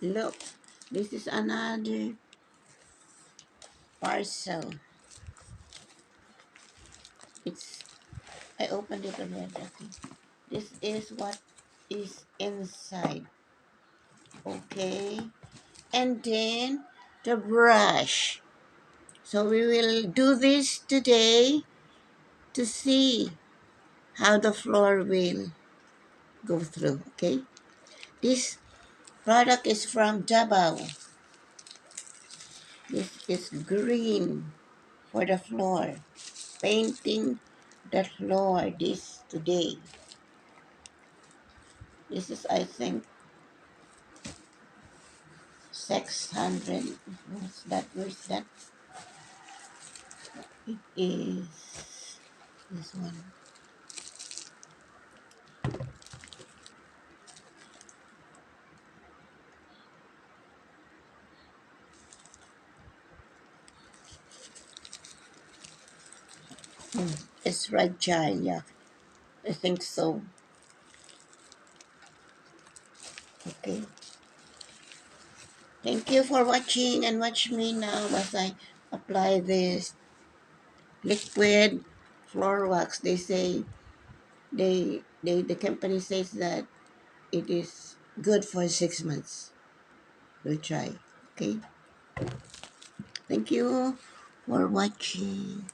Look, this is another parcel. It's I opened it already. Okay. This is what is inside. Okay. And then the brush. So we will do this today to see how the floor will go through. Okay. This product is from Dabao. This is green for the floor. Painting the floor this today. This is I think 600. What's that? Where's that? It is this one. It's fragile, yeah. I think so. Okay. Thank you for watching and watch me now as I apply this liquid floor wax. They say the company says that it is good for 6 months. We'll try. Okay. Thank you for watching.